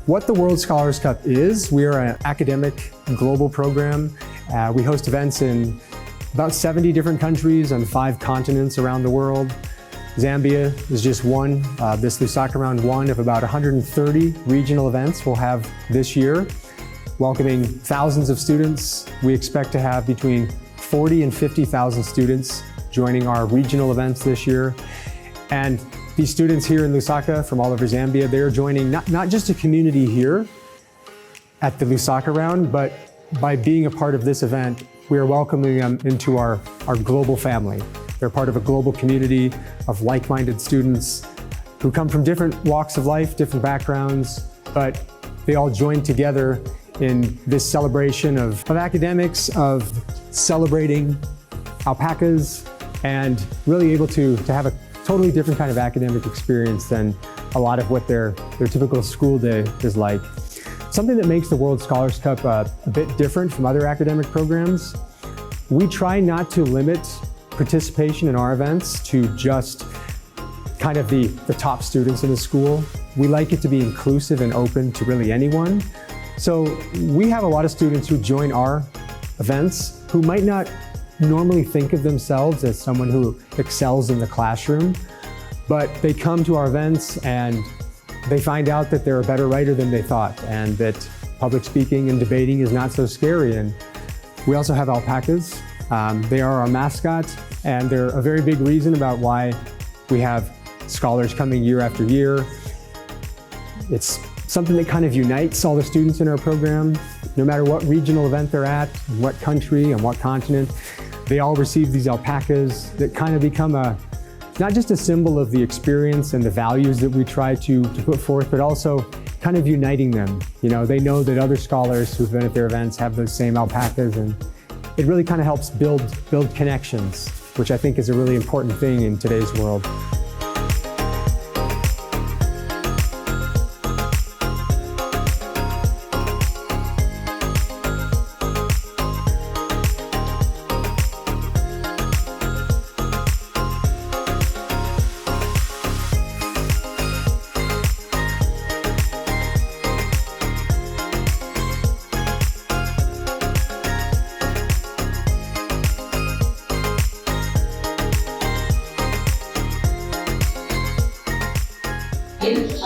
What the World Scholars Cup is, we are an academic global program. We host events in about 70 different countries on 5 continents around the world. Zambia is just one. This Lusaka round 1 of about 130 regional events we'll have this year, welcoming thousands of students. We expect to have between 40 and 50,000 students joining our regional events this year. And these students here in Lusaka from all over Zambia, they're joining not just a community here at the Lusaka round, but by being a part of this event, we are welcoming them into our global family. They're part of a global community of like-minded students who come from different walks of life, different backgrounds, but they all join together in this celebration of academics, of celebrating alpacas, and really able to have a totally different kind of academic experience than a lot of what their typical school day is like. Something that makes the World Scholars Cup a bit different from other academic programs, we try not to limit participation in our events to just kind of the top students in the school. We like it to be inclusive and open to really anyone. So we have a lot of students who join our events who might not normally think of themselves as someone who excels in the classroom, but they come to our events and they find out that they're a better writer than they thought, and that public speaking and debating is not so scary. And we also have alpacas. They are our mascot, and they're a very big reason about why we have scholars coming year after year. It's something that kind of unites all the students in our program. No matter what regional event they're at, in what country, and what continent, they all receive these alpacas that kind of become not just a symbol of the experience and the values that we try to put forth, but also kind of uniting them. You know, they know that other scholars who've been at their events have those same alpacas, and it really kind of helps build connections, which I think is a really important thing in today's world.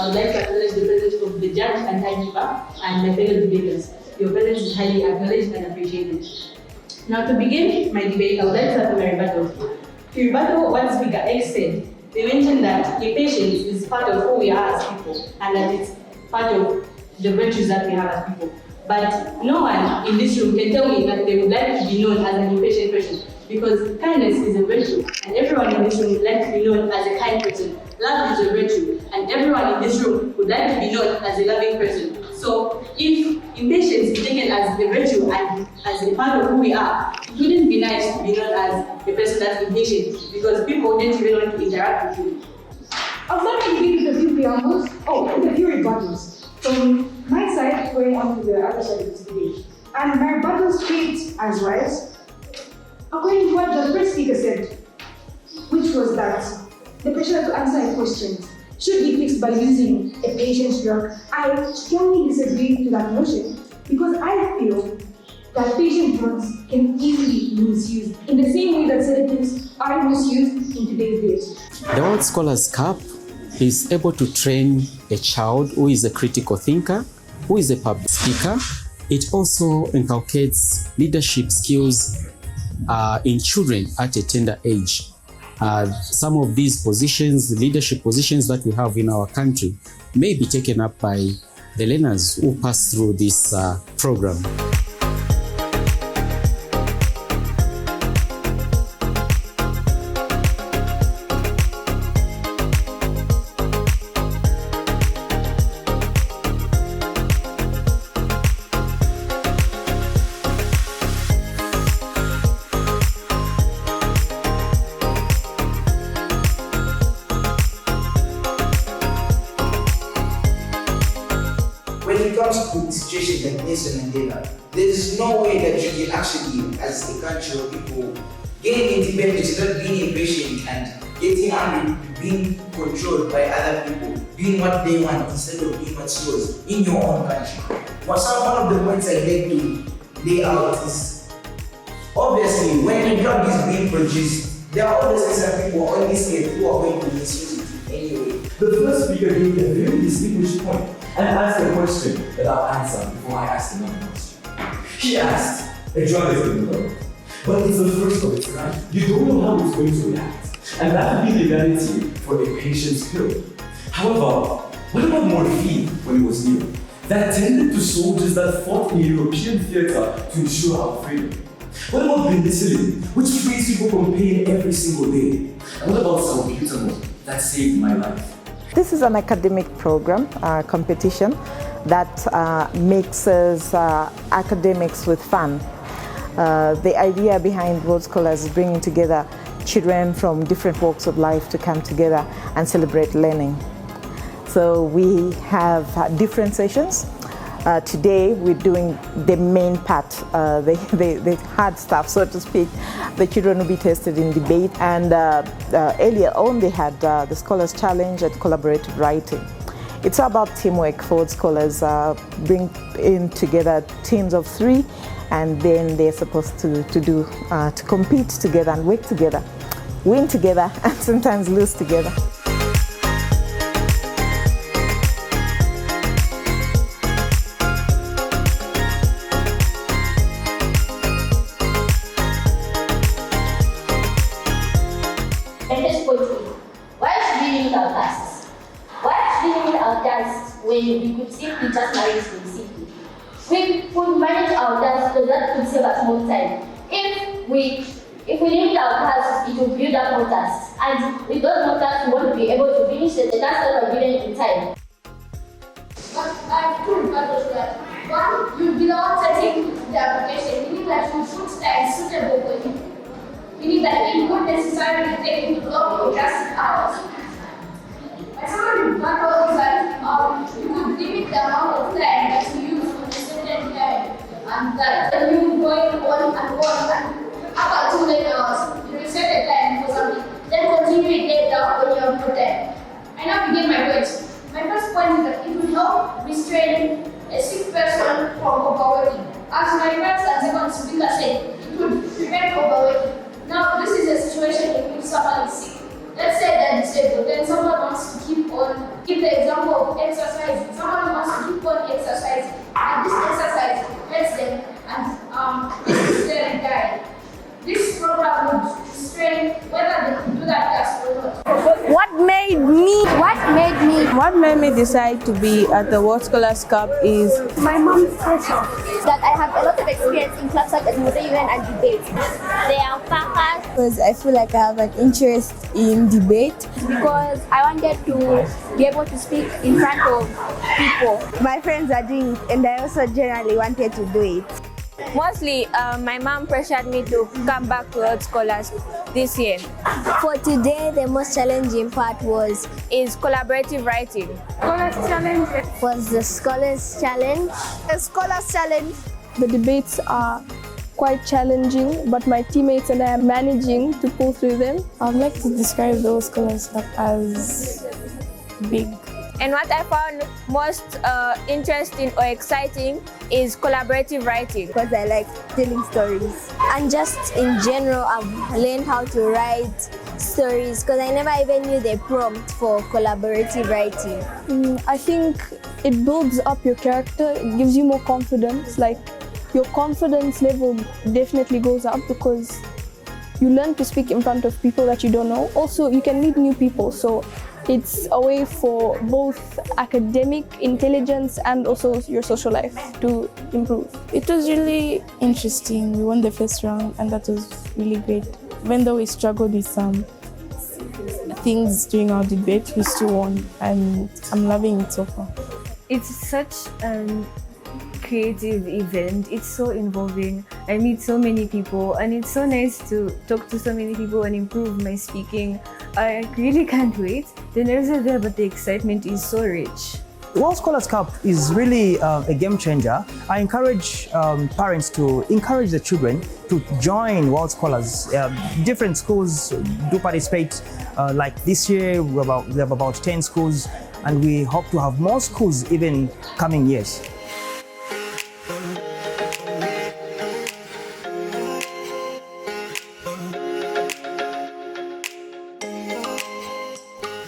I would like to acknowledge the presence of the judge and timekeeper and my fellow debaters. Your presence is highly acknowledged and appreciated. Now to begin my debate, I would like to start with my rebuttal. To rebuttal what Speaker X said, they mentioned that patience is part of who we are as people, and that it's part of the virtues that we have as people. But no one in this room can tell me that they would like to be known as an impatient person, because kindness is a virtue, and everyone in this room would like to be known as a kind person. Love is a virtue, and everyone in this room would like to be known as a loving person. So if impatience is taken as a virtue and as a part of who we are, it wouldn't be nice to be known as a person that's impatient, because people wouldn't even want to interact with you. I would like to begin with a few preambles, with a few rebuttals. From my side, going on to the other side of this debate. And my rebuttal states as rise, according to what the first speaker said, which was that the pressure to answer a question should be fixed by using a patience drug. I strongly disagree to that notion, because I feel that patient drugs can easily be misused in the same way that sedatives are misused in today's date. The World Scholars Cup is able to train a child who is a critical thinker, who is a public speaker. It also inculcates leadership skills in children at a tender age. Some of these positions, the leadership positions that we have in our country, may be taken up by the learners who pass through this program. When it comes to situations like Nelson Mandela, there is no way that you can actually, as a country or people, gain independence without being impatient and getting angry being controlled by other people, doing what they want instead of doing what's yours in your own country. One of the points I'd like to lay out is, obviously, when a drug is being produced, there are obviously some people on this earth who are going to misuse it anyway. The first speaker gave a very distinguished point and asked a question that I'll answer before I ask another question. He asked, a drug is being developed, but it's the first of its kind. You don't know how it's going to react, and that would be the reality for a patient's pill. However, what about morphine when it was new? That tended to soldiers that fought in European theatre to ensure our freedom. What about penicillin, which frees people from pain every single day? And what about salbutamol, that saved my life? This is an academic program, competition, that mixes academics with fun. The idea behind Rhodes Scholars is bringing together children from different walks of life to come together and celebrate learning. So we have different sessions. Today we're doing the main part, the hard stuff, so to speak. The children will be tested in debate, and earlier on they had the Scholars Challenge and collaborative writing. It's about teamwork for scholars, bring in together teams of 3, and then they're supposed to compete together and work together, win together, and sometimes lose together. Why should we limit our tasks? Why should we limit our tasks when we could simply just manage them simply? We could manage our tasks so that could save us more time. If we limit our tasks, it will build up more tasks. And with those more tasks, we won't be able to finish the tasks that are given in time. But I have 2 rebuttals to that. One, you belong setting the application, meaning that you put time suitable for you. Meaning that it won't necessarily take you long or just hours. My second rebuttal is that you could limit the amount of time that you use on a certain time, and that you going on and after 2 hours, you will set a time for something, then continue it later when you have more time. I now begin my words. My first point is that it will help restrain a sick person from overworking. As my first and second speaker said, it would prevent overworking. Now, this is a situation in which someone is sick. Let's say they're disabled, then someone wants to keep the example of exercising. Someone wants to keep on exercising, and this exercise helps them, and this is their diet. This program would restrain whether they can do that task or not. What made me decide to be at the World Scholars Cup is My mom's pressure. That I have a lot of experience in clubs such as Museum and debate. They are Alpaca because I feel like I have an interest in debate. because I wanted to be able to speak in front of people. My friends are doing it, and I also generally wanted to do it. Mostly, my mom pressured me to come back to Rhodes Scholars this year. For today, the most challenging part was collaborative writing. Scholars Challenge was the Scholars Challenge. The Scholars Challenge. The debates are quite challenging, but my teammates and I are managing to pull through them. I'd like to describe those Scholars Cup as big. And what I found most interesting or exciting is collaborative writing. Because I like telling stories. And just in general, I've learned how to write stories because I never even knew the prompt for collaborative writing. I think it builds up your character, it gives you more confidence. Like, your confidence level definitely goes up because you learn to speak in front of people that you don't know. Also, you can meet new people, so it's a way for both academic intelligence and also your social life to improve. It was really interesting. We won the first round and that was really great. Even though we struggled with some things during our debate, we still won and I'm loving it so far. It's such a creative event. It's so involving. I meet so many people and it's so nice to talk to so many people and improve my speaking. I really can't wait. The nerves are there, but the excitement is so rich. The World Scholars Cup is really a game changer. I encourage parents to encourage the children to join World Scholars. Different schools do participate. Like this year, we have about 10 schools, and we hope to have more schools even coming years.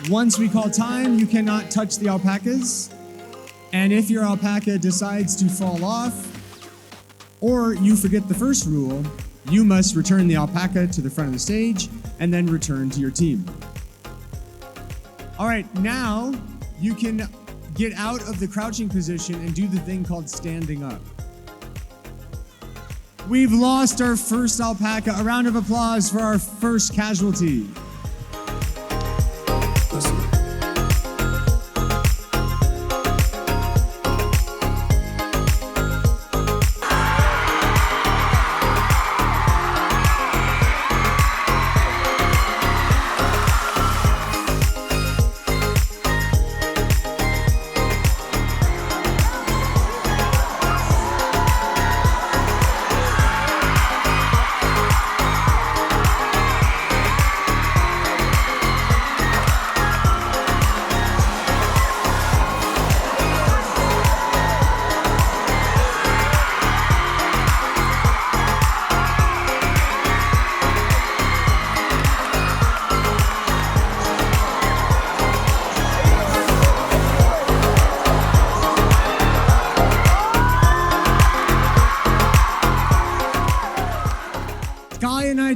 Once we call time, you cannot touch the alpacas. And if your alpaca decides to fall off, or you forget the first rule, you must return the alpaca to the front of the stage and then return to your team. All right, now you can get out of the crouching position and do the thing called standing up. We've lost our first alpaca. A round of applause for our first casualty.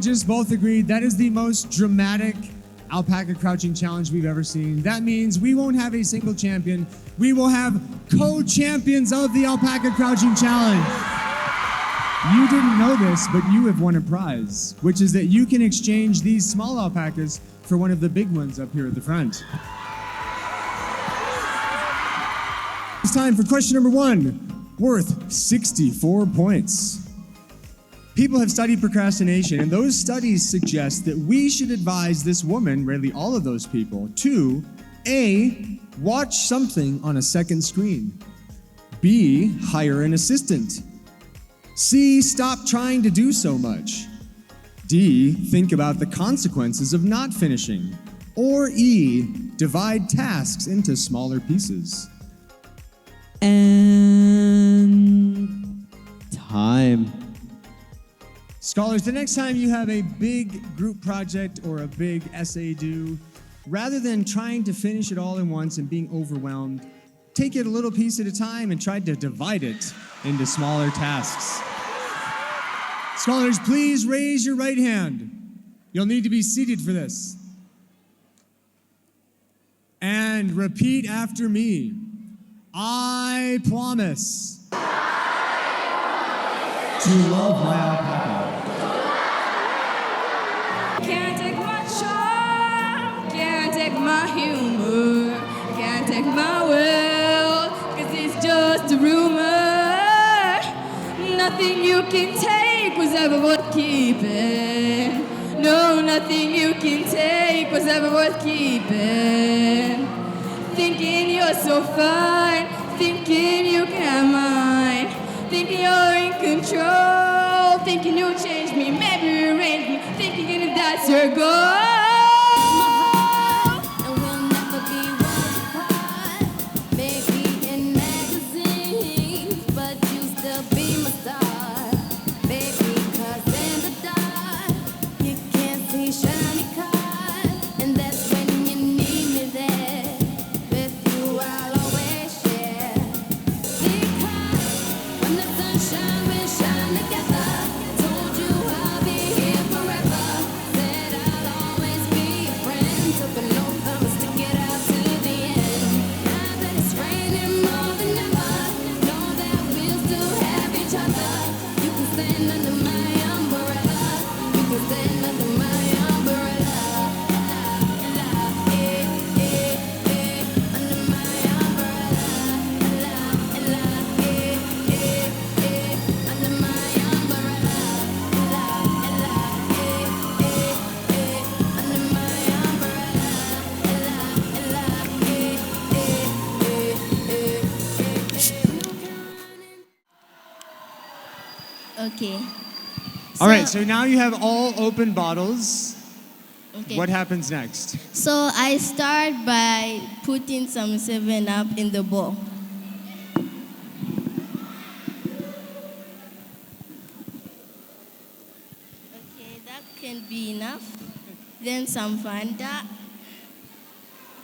Just both agreed that is the most dramatic alpaca crouching challenge we've ever seen. That means we won't have a single champion. We will have co-champions of the alpaca crouching challenge. You didn't know this, but you have won a prize, which is that you can exchange these small alpacas for one of the big ones up here at the front. It's time for question number 1, worth 64 points. People have studied procrastination, and those studies suggest that we should advise this woman, really all of those people, to A, watch something on a second screen, B, hire an assistant, C, stop trying to do so much, D, think about the consequences of not finishing, or E, divide tasks into smaller pieces. And time. Scholars, the next time you have a big group project or a big essay due, rather than trying to finish it all at once and being overwhelmed, take it a little piece at a time and try to divide it into smaller tasks. Scholars, please raise your right hand. You'll need to be seated for this. And repeat after me. I promise to love my alpaca. Can't take my charm, can't take my humor, can't take my will, 'cause it's just a rumor. Nothing you can take was ever worth keeping. No, nothing you can take was ever worth keeping. Thinking you're so fine, thinking you can have mine, thinking you're in control, thinking you'll change me, maybe rearrange me, thinking if that's your goal. Shine together, told you I'll be here forever, said I'll Okay. All right, so now you have all open bottles. Okay. What happens next? So I start by putting some 7-Up in the bowl. Okay, that can be enough. Then some Fanta.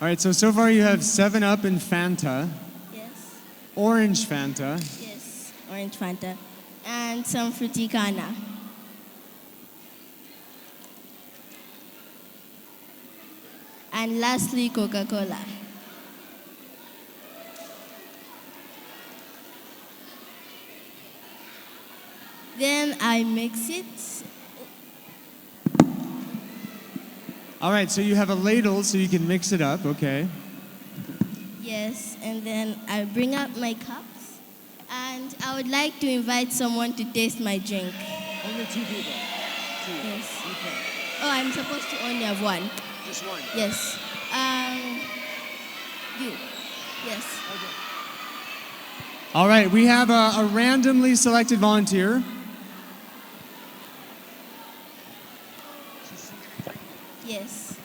All right, so far you have 7-Up and Fanta. Yes. Orange Fanta. Yes, orange Fanta. And some Fruticana. And lastly, Coca-Cola. Then I mix it. All right, so you have a ladle so you can mix it up, okay. Yes, and then I bring out my cups. And I would like to invite someone to taste my drink. Only 2 people. 2. Yes. Okay. Oh, I'm supposed to only have one. Just one? Yes. You. Yes. All right, we have a randomly selected volunteer. Yes.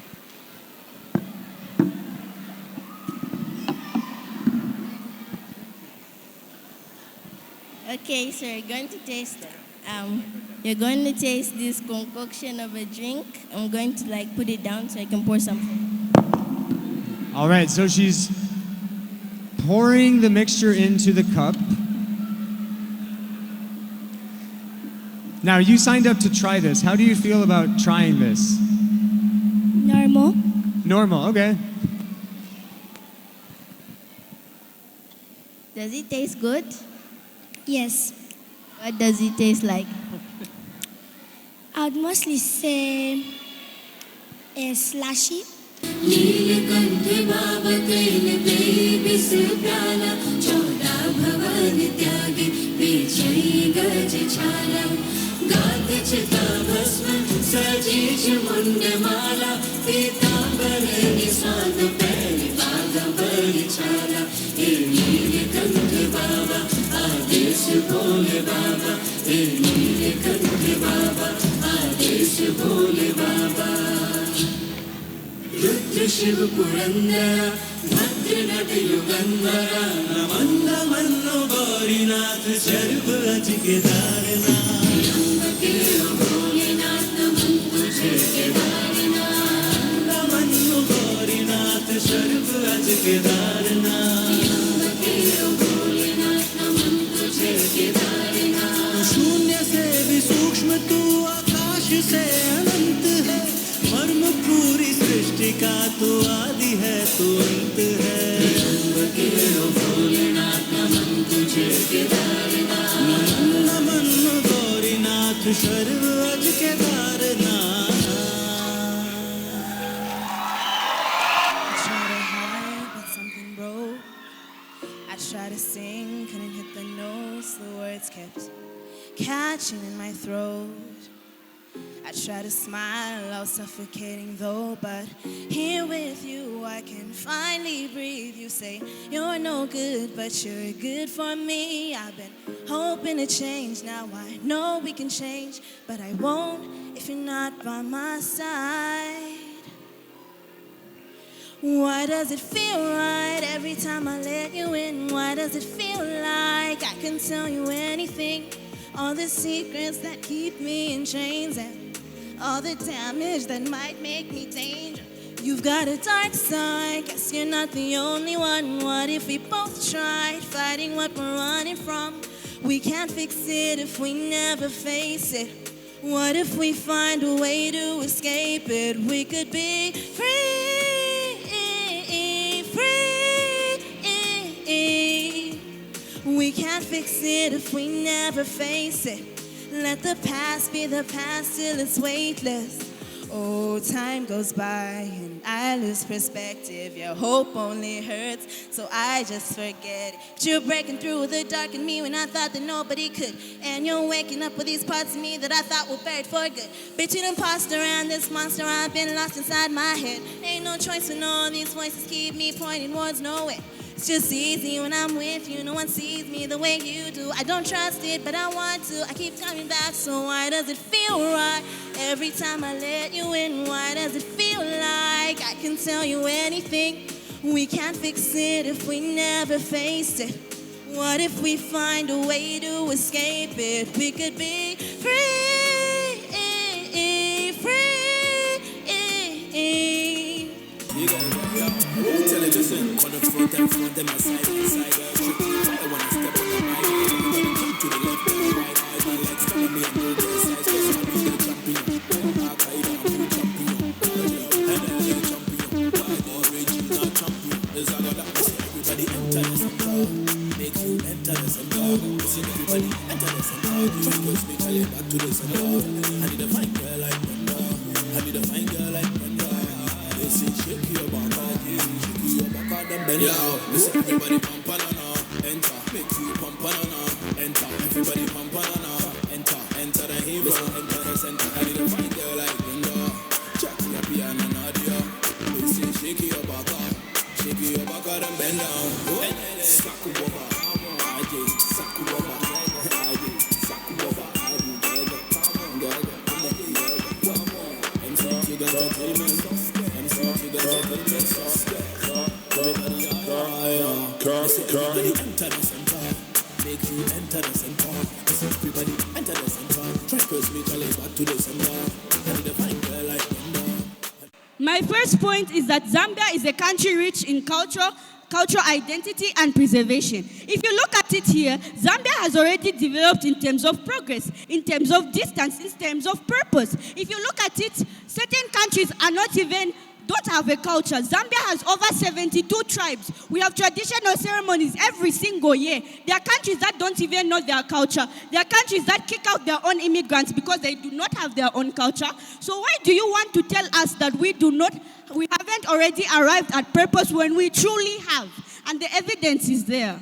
Okay, so you're going to taste this concoction of a drink. I'm going to put it down so I can pour something. All right, so she's pouring the mixture into the cup. Now, you signed up to try this. How do you feel about trying this? Normal. Normal, okay. Does it taste good? Yes. What does it taste like? I would mostly say slushy. Neelkanth बाबा तेल पे बिस प्याला 14 भवन त्यागी पीछे गज छाला गात चिता भस्म सजीज मुंड माला पीतांबर निस्वाद पैर बागंबर छाला हे नीलकंठ बाबा आदेश बोले बाबा हे नीलकंठ बाबा आदेश बोले बाबा रुद्र शिव पुरंदर भद्र नट युगंधरा नमन नमन गौरीनाथ सर्व अज केदारनाथ त्र्यंबके भोलेनाथ नमन तुझे केदारनाथ नमन गौरीनाथ सर्व अज केदारनाथ त्र्यंबके भोलेनाथ नमन तुझे केदारनाथ शून्य से भी सूक्ष्म तू आकाश से अनंत है मर्म पूरी सृष्टि का तू आदि है तू अंत है त्र्यंबके भोलेनाथ नमन तुझे केदारनाथ नमन नमन गौरीनाथ सर्व अज Kedarnath Try to hide, but something broke. I tried to sing, couldn't hit the notes. The words kept catching in my throat. I try to smile, I was suffocating though, but here with you I can finally breathe. You say you're no good, but you're good for me. I've been hoping to change, now I know we can change, but I won't if you're not by my side. Why does it feel right every time I let you in? Why does it feel like I can tell you anything? All the secrets that keep me in chains and all the damage that might make me dangerous. You've got a dark side, guess you're not the only one. What if we both tried fighting what we're running from? We can't fix it if we never face it. What if we find a way to escape it? We could be free, free. We can't fix it if we never face it. Let the past be the past till it's weightless. Oh, time goes by and I lose perspective. Your hope only hurts, so I just forget it. But you're breaking through the dark in me when I thought that nobody could. And you're waking up with these parts of me that I thought were buried for good. Between imposter and this monster, I've been lost inside my head. Ain't no choice when all these voices keep me pointing towards nowhere. It's just easy when I'm with you. No one sees me the way you do. I don't trust it, but I want to. I keep coming back, so why does it feel right every time I let you in? Why does it feel like I can tell you anything? We can't fix it if we never faced it. What if we find a way to escape it? We could be free, free. Television, corner front and front, them aside, inside, I wanna step on the mic, come to the left and the right, I don't like stop me and go to the side, special me the champion, Al-Qaeda, I'm champion, and I'm the champion, the original champion, there's a lot of everybody enter the center, make you enter the center, everybody enter the center, you push me, tell you back to the center, I need a fine girl like Brenda, I need a fine girl like Brenda, they say shake your back. Yo, listen, everybody pump banana, enter, make you pump banana, enter, everybody pump banana, enter the haven, enter the center. I need a fine girl like Brenda, check your piano, Nadia. They say shake your back and bend down. Saku over, I just saku over, I just saku over, I everybody enter the center, make you enter the center. Everybody enter the center, try to me, Charlie, back to the center. I need a fine girl like Brenda. My first point is that Zambia is a country rich in cultural identity and preservation. If you look at it here, Zambia has already developed in terms of progress, in terms of distance, in terms of purpose. If you look at it, certain countries don't have a culture. Zambia has over 72 tribes. We have traditional ceremonies every single year. There are countries that don't even know their culture. There are countries that kick out their own immigrants because they do not have their own culture. So why do you want to tell us that we haven't already arrived at purpose when we truly have? And the evidence is there.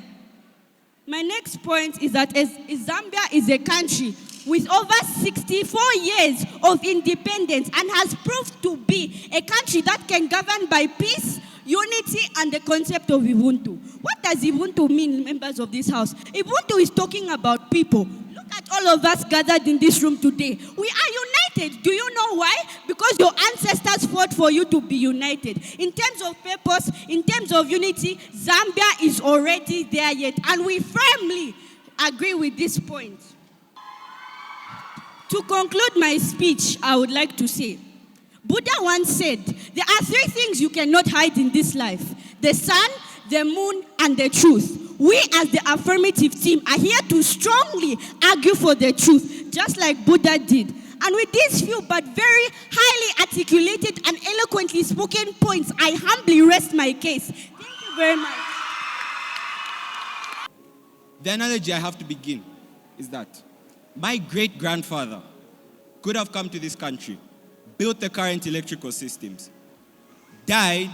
My next point is that Zambia is a country with over 64 years of independence and has proved to be a country that can govern by peace, unity, and the concept of Ubuntu. What does Ubuntu mean, members of this house? Ubuntu is talking about people. Look at all of us gathered in this room today. We are united. Do you know why? Because your ancestors fought for you to be united. In terms of purpose, in terms of unity, Zambia is already there yet. And we firmly agree with this point. To conclude my speech, I would like to say, Buddha once said, there are three things you cannot hide in this life: the sun, the moon, and the truth. We as the affirmative team are here to strongly argue for the truth, just like Buddha did. And with these few but very highly articulated and eloquently spoken points, I humbly rest my case. Thank you very much. The analogy I have to begin is that my great-grandfather could have come to this country, built the current electrical systems, died,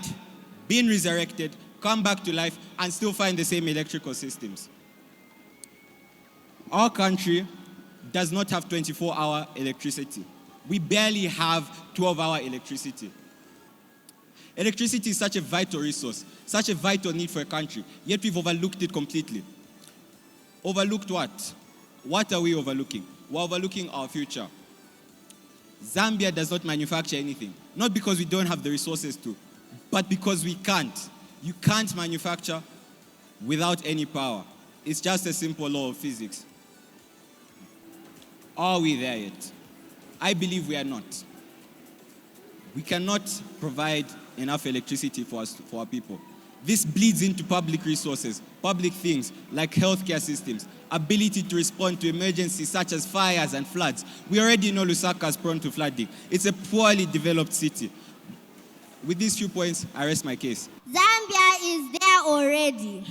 been resurrected, come back to life, and still find the same electrical systems. Our country does not have 24-hour electricity. We barely have 12-hour electricity. Electricity is such a vital resource, such a vital need for a country, yet we've overlooked it completely. Overlooked what? What are we overlooking? We're overlooking our future. Zambia does not manufacture anything, not because we don't have the resources to, but because we can't. You can't manufacture without any power. It's just a simple law of physics. Are we there yet? I believe we are not. We cannot provide enough electricity for our people. This bleeds into public resources, public things like healthcare systems, ability to respond to emergencies such as fires and floods. We already know Lusaka is prone to flooding. It's a poorly developed city. With these few points, I rest my case. Zambia is there already.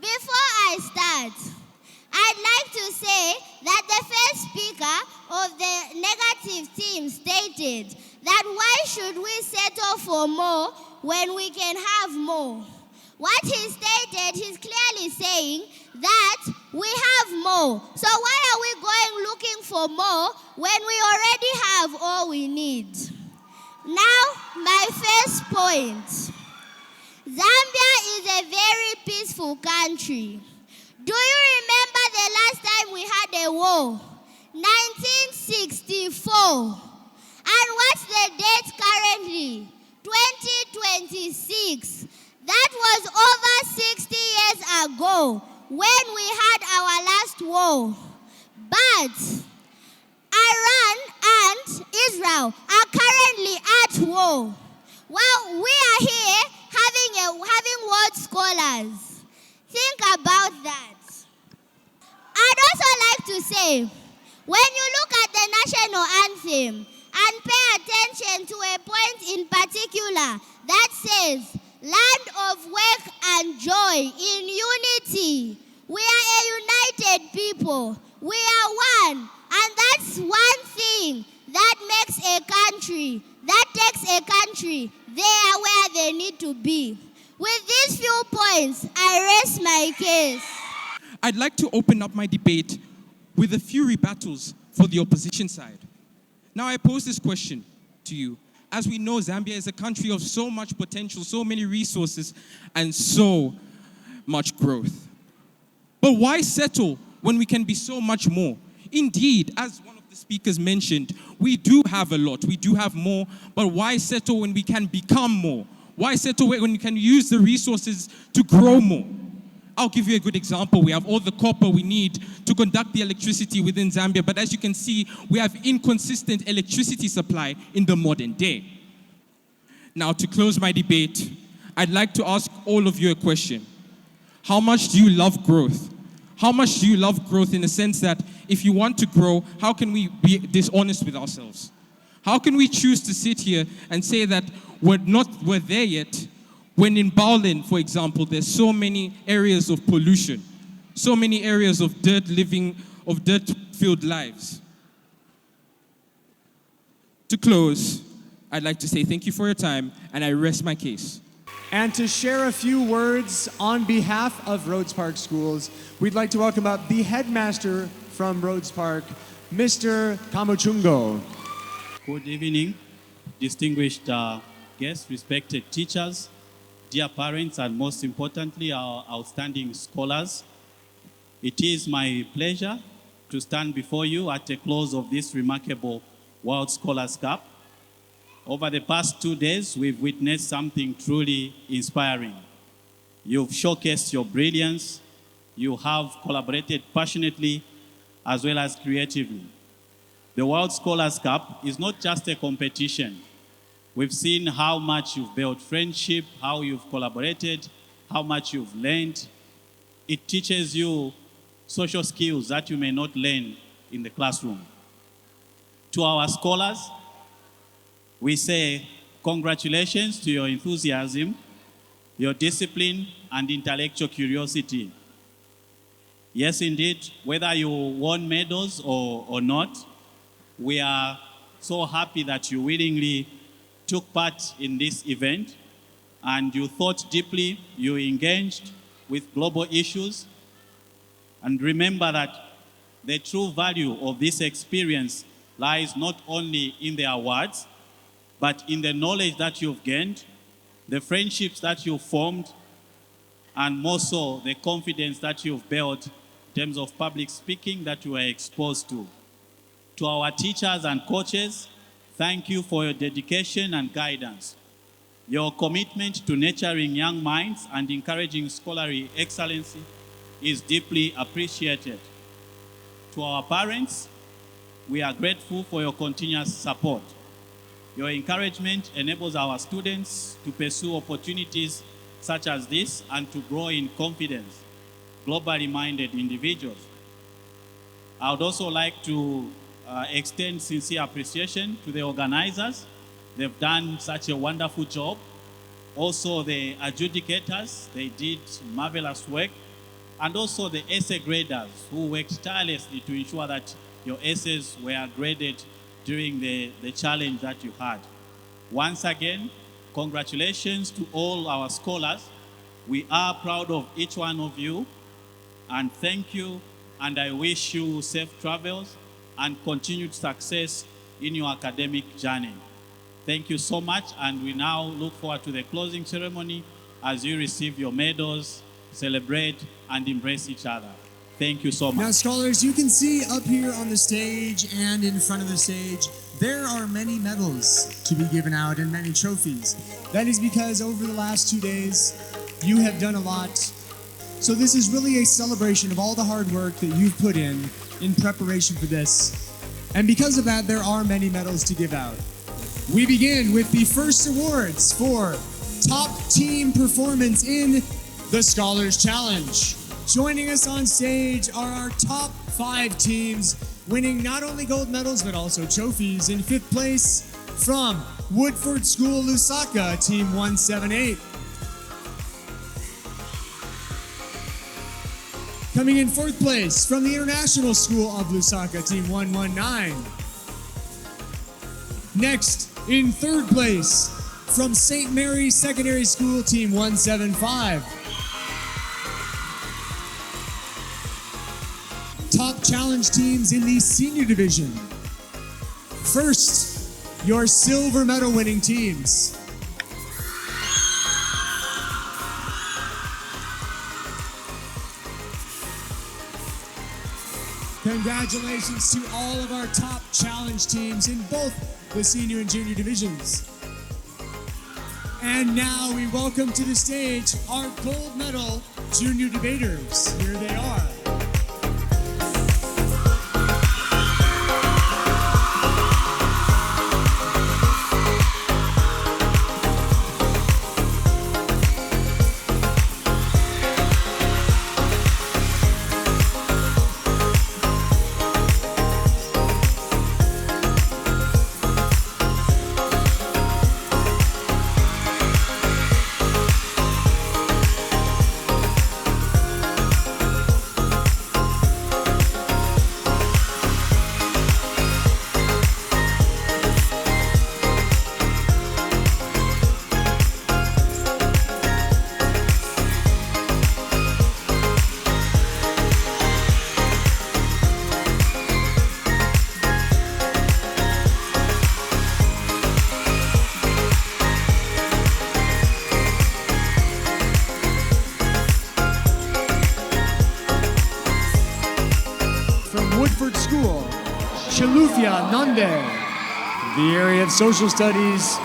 Before I start, I'd like to say that the first speaker of the negative team stated that why should we settle for more when we can have more? What he stated, he's clearly saying that we have more. So why are we going looking for more when we already have all we need? Now, my first point. Zambia is a very peaceful country. Do you remember the last time we had a war? 1964. And what's the date currently? 2026. That was over 60 years ago when we had our last war. But Iran and Israel are currently at war. Well, we are here having world scholars. Think about that. I'd also like to say, when you look at the national anthem and pay attention to a point in particular that says, land of work and joy in unity. We are a united people. We are one. And that's one thing that makes a country, that takes a country there where they need to be. With these few points, I rest my case. I'd like to open up my debate with a few rebuttals for the opposition side. Now, I pose this question to you. As we know, Zambia is a country of so much potential, so many resources, and so much growth. But why settle when we can be so much more? Indeed, as one of the speakers mentioned, we do have a lot, we do have more, but why settle when we can become more? Why settle when we can use the resources to grow more? I'll give you a good example. We have all the copper we need to conduct the electricity within Zambia, but as you can see, we have inconsistent electricity supply in the modern day. Now, to close my debate, I'd like to ask all of you a question. How much do you love growth? How much do you love growth in the sense that if you want to grow, how can we be dishonest with ourselves? How can we choose to sit here and say that we're there yet, when in Bowlin, for example, there's so many areas of pollution, so many areas of dirt-filled lives? To close, I'd like to say thank you for your time, and I rest my case. And to share a few words on behalf of Rhodes Park Schools, we'd like to welcome up the headmaster from Rhodes Park, Mr. Kamuchungo. Good evening, distinguished guests, respected teachers, dear parents, and most importantly, our outstanding scholars. It is my pleasure to stand before you at the close of this remarkable World Scholars Cup. Over the past 2 days, we've witnessed something truly inspiring. You've showcased your brilliance. You have collaborated passionately as well as creatively. The World Scholars Cup is not just a competition. We've seen how much you've built friendship, how you've collaborated, how much you've learned. It teaches you social skills that you may not learn in the classroom. To our scholars, we say congratulations to your enthusiasm, your discipline, and intellectual curiosity. Yes, indeed, whether you won medals or not, we are so happy that you willingly took part in this event and you thought deeply, you engaged with global issues. And remember that the true value of this experience lies not only in the awards, but in the knowledge that you've gained, the friendships that you've formed, and more so, the confidence that you've built in terms of public speaking that you were exposed to. To our teachers and coaches, thank you for your dedication and guidance. Your commitment to nurturing young minds and encouraging scholarly excellency is deeply appreciated. To our parents, we are grateful for your continuous support. Your encouragement enables our students to pursue opportunities such as this and to grow in confidence, globally minded individuals. I would also like to extend sincere appreciation to the organizers. They've done such a wonderful job. Also the adjudicators, they did marvelous work. And also the essay graders who worked tirelessly to ensure that your essays were graded during the challenge that you had. Once again, congratulations to all our scholars. We are proud of each one of you, and thank you, and I wish you safe travels and continued success in your academic journey. Thank you so much, and we now look forward to the closing ceremony as you receive your medals, celebrate, and embrace each other. Thank you so much. Now, scholars, you can see up here on the stage and in front of the stage, there are many medals to be given out and many trophies. That is because over the last 2 days, you have done a lot. So this is really a celebration of all the hard work that you've put in preparation for this. And because of that, there are many medals to give out. We begin with the first awards for top team performance in the Scholars Challenge. Joining us on stage are our top 5 teams, winning not only gold medals but also trophies. In 5th place from Woodford School, Lusaka, Team 178. Coming in 4th place from the International School of Lusaka, Team 119. Next, in 3rd place from St. Mary's Secondary School, Team 175. Top challenge teams in the senior division. First, your silver medal winning teams. Congratulations to all of our top challenge teams in both the senior and junior divisions. And now we welcome to the stage our gold medal junior debaters. Here they are. Woodford School, Chalufia Nande. The area of social studies,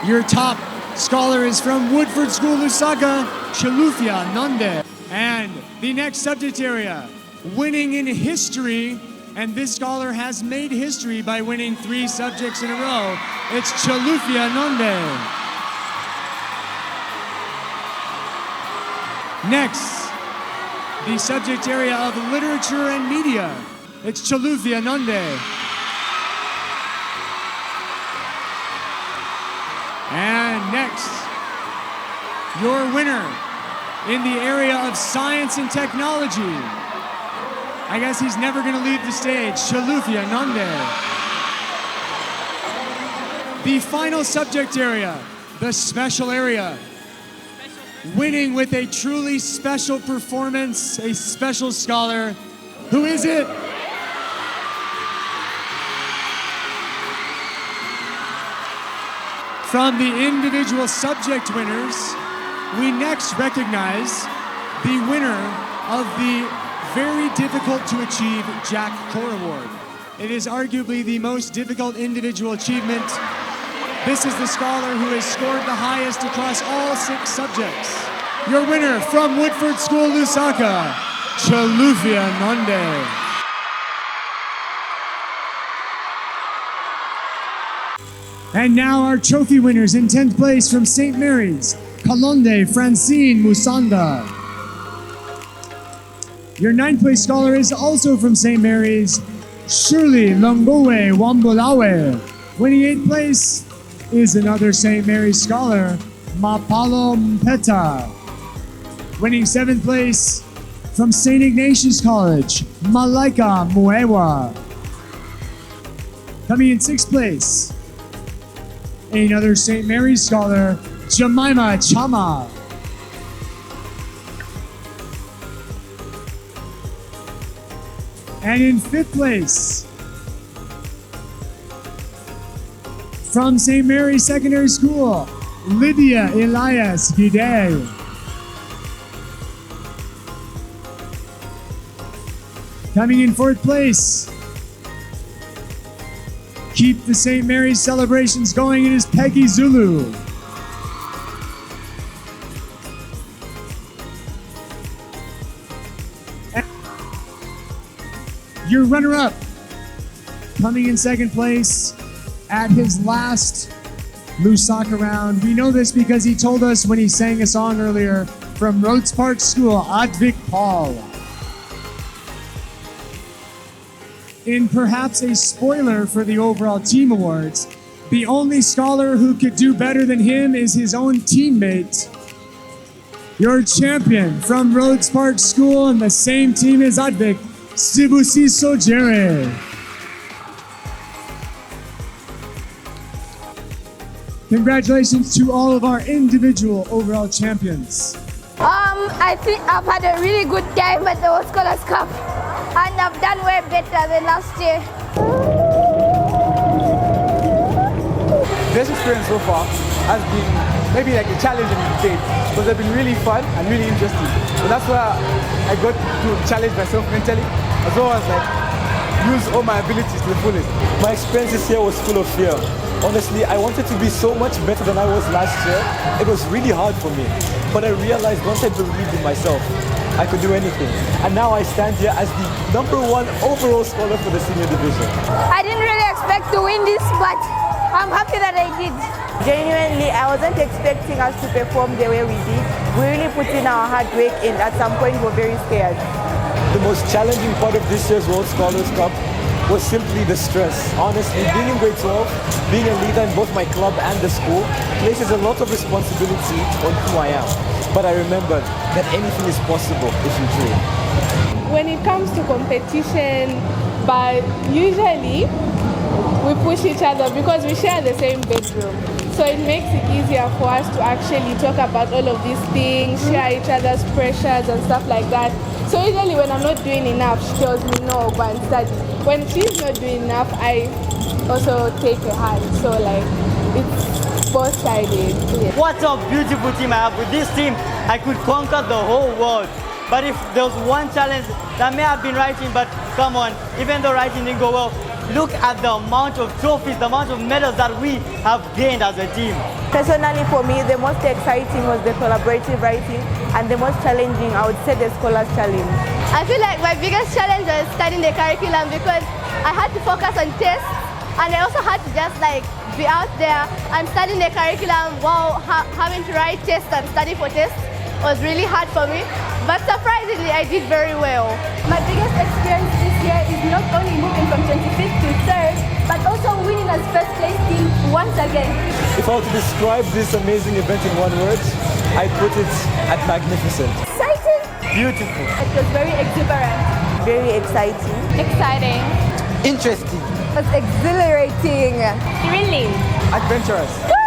your top scholar is from Woodford School, Lusaka, Chalufia Nande. And the next subject area, winning in history, and this scholar has made history by winning 3 subjects in a row. It's Chalufia Nande. Next, the subject area of literature and media. It's Chalufia Nande. And next, your winner in the area of science and technology. I guess he's never going to leave the stage, Chalufia Nande. The final subject area, the special area. Winning with a truly special performance, a special scholar. Who is it? From the individual subject winners, we next recognize the winner of the very difficult to achieve Jack Core Award. It is arguably the most difficult individual achievement. This is the scholar who has scored the highest across all 6 subjects. Your winner from Woodford School, Lusaka, Chalufia Nande. And now our trophy winners in 10th place from St. Mary's, Kalonde Francine Musanda. Your 9th place scholar is also from St. Mary's, Shirley Longowe Wambulawe. Winning 8th place is another St. Mary's scholar, Mapalo Mpeta. Winning 7th place from St. Ignatius College, Malaika Muewa. Coming in 6th place, another St. Mary's scholar, Jemima Chama. And in 5th place, from St. Mary's Secondary School, Lydia Elias Gidey. Coming in fourth place. Keep the St. Mary's celebrations going. It is Peggy Zulu. Your runner-up, coming in second place at his last Lusaka round. We know this because he told us when he sang a song earlier from Rhodes Park School, Advik Paul. In perhaps a spoiler for the overall team awards, the only scholar who could do better than him is his own teammate. Your champion from Rhodes Park School and the same team as Advik, Sibusiso Jere. Congratulations to all of our individual overall champions. I think I've had a really good time at the World Scholars Cup, and I've done way better than last year. This experience so far has been maybe like a challenge in debate, but they've been really fun and really interesting. So that's where I got to challenge myself mentally, as well as like use all my abilities to the fullest. My experience this year was full of fear. Honestly, I wanted to be so much better than I was last year. It was really hard for me. But I realized once I believed in myself, I could do anything. And now I stand here as the #1 overall scholar for the senior division. I didn't really expect to win this, but I'm happy that I did. Genuinely, I wasn't expecting us to perform the way we did. We really put in our hard work, and at some point we were very scared. The most challenging part of this year's World Scholars Cup was simply the stress. Honestly, being in grade 12, being a leader in both my club and the school, places a lot of responsibility on who I am. But I remembered that anything is possible if you dream. When it comes to competition, but usually we push each other because we share the same bedroom. So it makes it easier for us to actually talk about all of these things, share each other's pressures and stuff like that. So usually when I'm not doing enough, she tells me no, go and study. When she's not doing enough, I also take a hand. So like, it's both-sided. Yeah. What a beautiful team I have. With this team, I could conquer the whole world. But if there was one challenge that may have been writing, but come on, even though writing didn't go well, look at the amount of trophies, the amount of medals that we have gained as a team. Personally, for me, the most exciting was the collaborative writing, and the most challenging, I would say, the Scholars Challenge. I feel like my biggest challenge was studying the curriculum because I had to focus on tests, and I also had to just like be out there and studying the curriculum while having to write tests and study for tests was really hard for me. But surprisingly, I did very well. My biggest experience this year is not only moving from 25th to 3rd, but also winning as first place team once again. If I were to describe this amazing event in one word, I'd put it at magnificent. Exciting. Beautiful. It was very exuberant. Very exciting. Exciting. Interesting. It was exhilarating. Thrilling. Adventurous. Good.